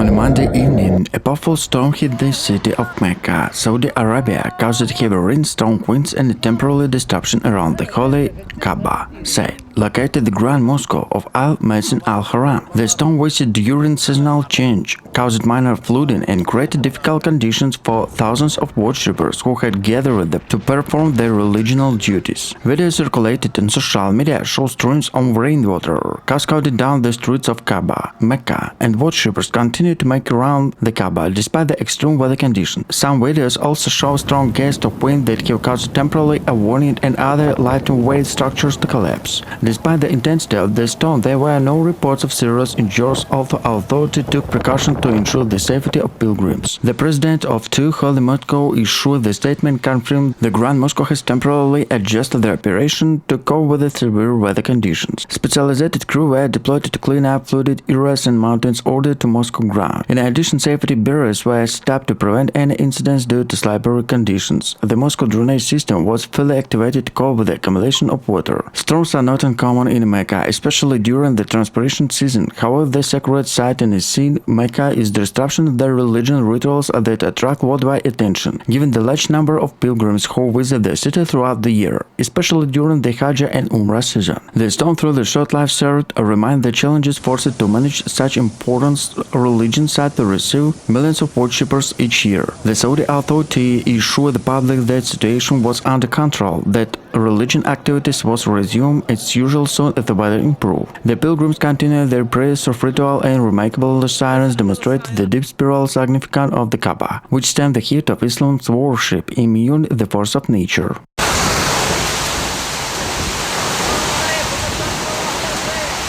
On a Monday evening, a powerful storm hit the city of Mecca, Saudi Arabia, caused heavy rain, strong winds, and a temporary disruption around the holy Kaaba site, located the Grand Mosque of Al-Masjid Al-Haram. The storm wasted during seasonal change, caused minor flooding, and created difficult conditions for thousands of worshippers who had gathered there to perform their religious duties. Videos circulated on social media show streams of rainwater cascaded down the streets of Kaaba, Mecca, and worshippers continued to make around the Kaaba despite the extreme weather conditions. Some videos also show strong gusts of wind that have caused temporarily a warning and other lightweight structures to collapse. Despite the intensity of the storm, there were no reports of serious injuries, although authorities took precautions to ensure the safety of pilgrims. The president of Two Holy Mosques issued the statement confirming the Grand Mosque has temporarily adjusted their operation to cope with the severe weather conditions. Specialized crew were deployed to clean up flooded areas and mountains ordered to Mosque ground. In addition, safety barriers were set up to prevent any incidents due to slippery conditions. The mosque drainage system was fully activated to cope with the accumulation of water. Storms are not uncommon in Mecca, especially during the transpiration season. However, the sacred site in the scene, Mecca, is the disruption of the religious rituals that attract worldwide attention, given the large number of pilgrims who visit the city throughout the year, especially during the Hajj and Umrah season. The storm through the short life served remind the challenges forced to manage such important religion site to receive millions of worshippers each year. The Saudi authority assured the public that situation was under control, that religion activities was resumed as usual soon as the weather improved. The pilgrims continued their prayers of ritual, and remarkable silence demonstrated the deep spiritual significance of the Kaaba, which stands the heart of Islam's worship, immune to the force of nature.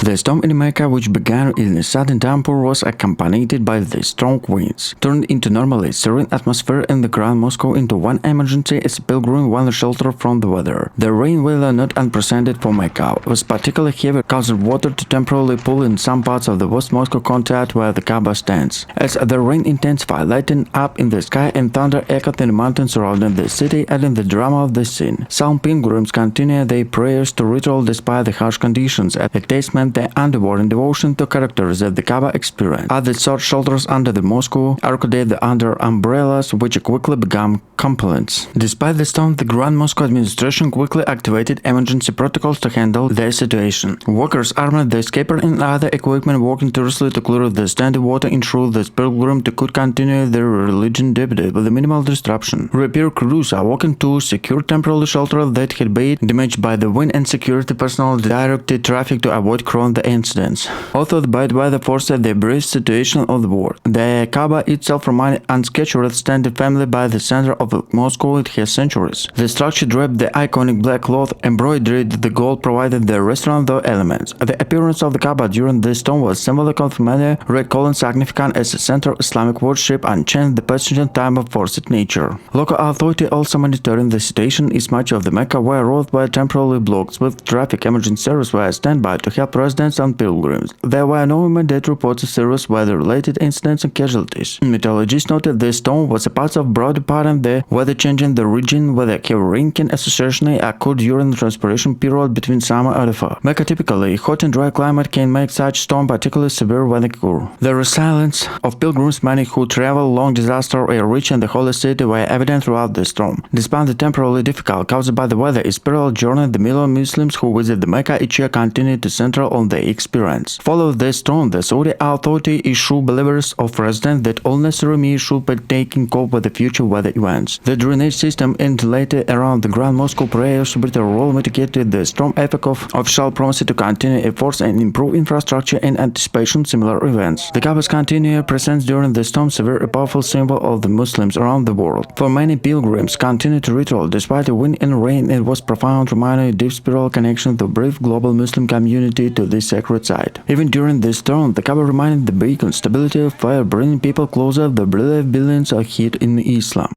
The storm in Mecca, which began in a sudden downpour, was accompanied by the strong winds, turned into normally serene atmosphere in the Grand Mosque into one emergency as pilgrims wanted shelter from the weather. The rain, while not unprecedented for Mecca, was particularly heavy, causing water to temporarily pool in some parts of the West Mosque contact where the Kaaba stands. As the rain intensified, lighting up in the sky and thunder echoed in the mountains surrounding the city, adding the drama of the scene. Some pilgrims continued their prayers to ritual despite the harsh conditions, a testament the underwater devotion to characters that the Kaaba experienced. Others sought shelters under the mosque, arcaded under umbrellas, which quickly became complaints. Despite the storm, the Grand Mosque administration quickly activated emergency protocols to handle the situation. Workers armed the escaper and other equipment working tirelessly to clear the standing water, ensure that pilgrims could continue their religious duty with minimal disruption. Repair crews are working to secure temporary shelter that had been damaged by the wind, and security personnel directed traffic to avoid crowding the incidents. Although the bad weather forced the brief situation of the war, the Kaaba itself remained unscathed, standing firmly by the center of the mosque. It has centuries. The structure draped the iconic black cloth, embroidered the gold, provided the restaurant elements. The appearance of the Kaaba during this storm was symbolic of many red columns significant as a center of Islamic worship and changed the passing time of forced nature. Local authority also monitoring the situation is much of the Mecca where roads were temporarily blocked, with traffic emergency service were standby to help residents and pilgrims. There were no immediate reports of serious weather-related incidents and casualties. Meteorologists noted the storm was a part of broader pattern the weather changing the region, where the heavy rain can associationally occur during the transpiration period between summer and fall. Mecca, typically hot and dry climate, can make such storm particularly severe when occur. The resilience of pilgrims, many who travel long disaster or reach in the holy city, were evident throughout the storm. Despite the temporarily difficult caused by the weather, a spiritual journey, the million Muslims who visit the Mecca each year continue to center on the experience. Following the storm, the Saudi authority issued believers of residents that all necessary measures should be taken to cope with the future weather events. The drainage system installed around the Grand Mosque prayers played a role mitigated the storm effect of official promises to continue efforts and improve infrastructure in anticipation similar events. The Kaaba's continued presence during the storm served a powerful symbol of the Muslims around the world. For many pilgrims continued to ritual despite the wind and rain, it was profound reminder of deep spiritual connection to brief global Muslim community to this sacred site. Even during this storm, the Kaaba remained the beacon stability of fire, bringing people closer to the belief billions are hid in Islam.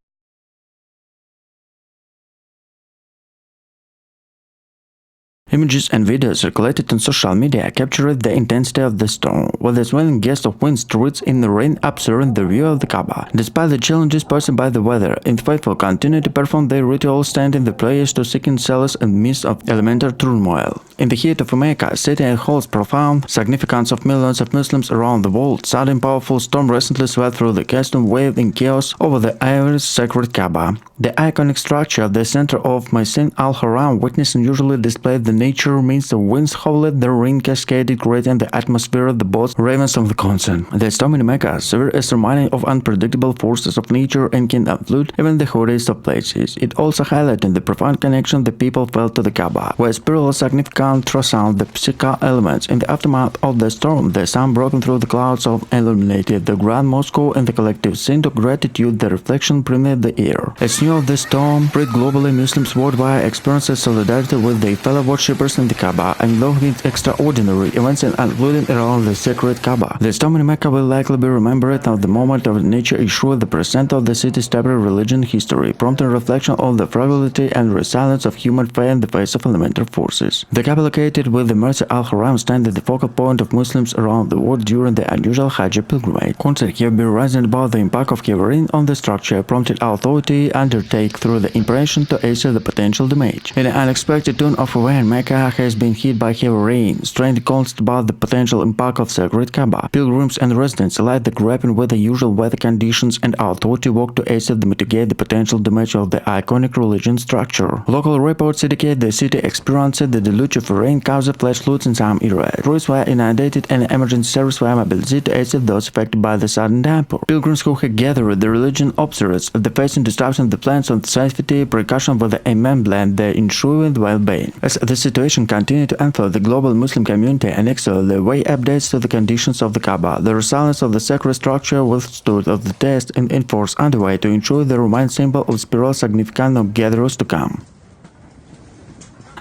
Images and videos circulated on social media captured the intensity of the storm, with the swelling gust of wind streets in the rain obscuring the view of the Kaaba. Despite the challenges posed by the weather, the faithful continue to perform their rituals, standing the prayers to seeking solace in the midst of elemental turmoil. In the heat of Mecca, a city that holds profound significance of millions of Muslims around the world, sudden powerful storm recently swept through the custom wave in chaos over the ivory sacred Kaaba. The iconic structure at the center of Masjid Al-Haram witnessed unusually displayed the nature means the winds howled, the rain cascaded, creating the atmosphere of the both ravens of the concert. The storm in Mecca served as a reminder of unpredictable forces of nature and can afflict even the holiest of places. It also highlighted the profound connection the people felt to the Kaaba, where spiritual significance transcended the physical elements. In the aftermath of the storm, the sun broken through the clouds illuminated the Grand Mosque, and the collective scene of gratitude, the reflection permeated the air. As news of the storm spread globally, Muslims worldwide experienced solidarity with their fellow worshippers in the Kaaba and loved its extraordinary events and unfolding around the sacred Kaaba. The storm in Mecca will likely be remembered as the moment of nature issued the percent of the city's stable religion history, prompting reflection on the fragility and resilience of human faith in the face of elemental forces. The Kaaba, located with the Masjid Al-Haram, stands at the focal point of Muslims around the world during the unusual Hajj pilgrimage. Concerns have been raised about the impact of heavy rain on the structure, prompted authority undertake through the impression to assess the potential damage. In an unexpected turn of events, Mecca has been hit by heavy rain, strained concerns about the potential impact of sacred Kaaba. Pilgrims and residents alike the grappling with the usual weather conditions, and authority work to assess and mitigate the potential damage of the iconic religion structure. Local reports indicate the city experienced the deluge of rain caused flash floods in some areas. Roads were inundated and emergency services were mobilized to assist those affected by the sudden downpour. Pilgrims who had gathered with the religion observers at the facing disruption the plans on safety precaution with the Imam blend their ensuing well-being. As the situation continued to unfold, the global Muslim community annexed the way updates to the conditions of the Kaaba. The resilience of the sacred structure withstood of the test and enforced underway to ensure the remain symbol of spiritual significance of gatherers to come.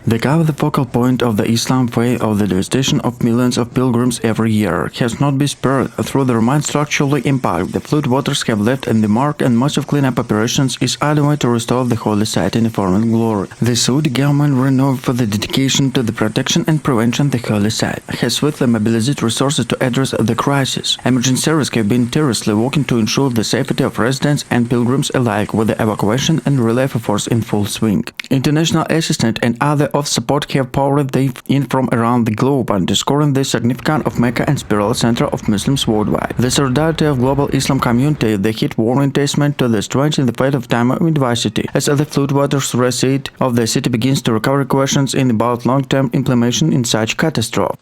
The Kaaba, the focal point of the Islam faith of the devastation of millions of pilgrims every year, has not been spared. Through the remain structurally impact, the flood waters have left in the mark, and much of cleanup operations is underway to restore the holy site in former glory. The Saudi government, renowned for the dedication to the protection and prevention of the holy site, has swiftly mobilized resources to address the crisis. Emergency services have been tirelessly working to ensure the safety of residents and pilgrims alike, with the evacuation and relief efforts in full swing. International assistance and other of support have poured in from around the globe, underscoring the significance of Mecca and spiritual center of Muslims worldwide. The solidarity of global Islam community, the hit warning testament to the strength in the face of time of adversity. As the floodwaters recede of the city begins to recover, questions in about long-term implementation in such catastrophe.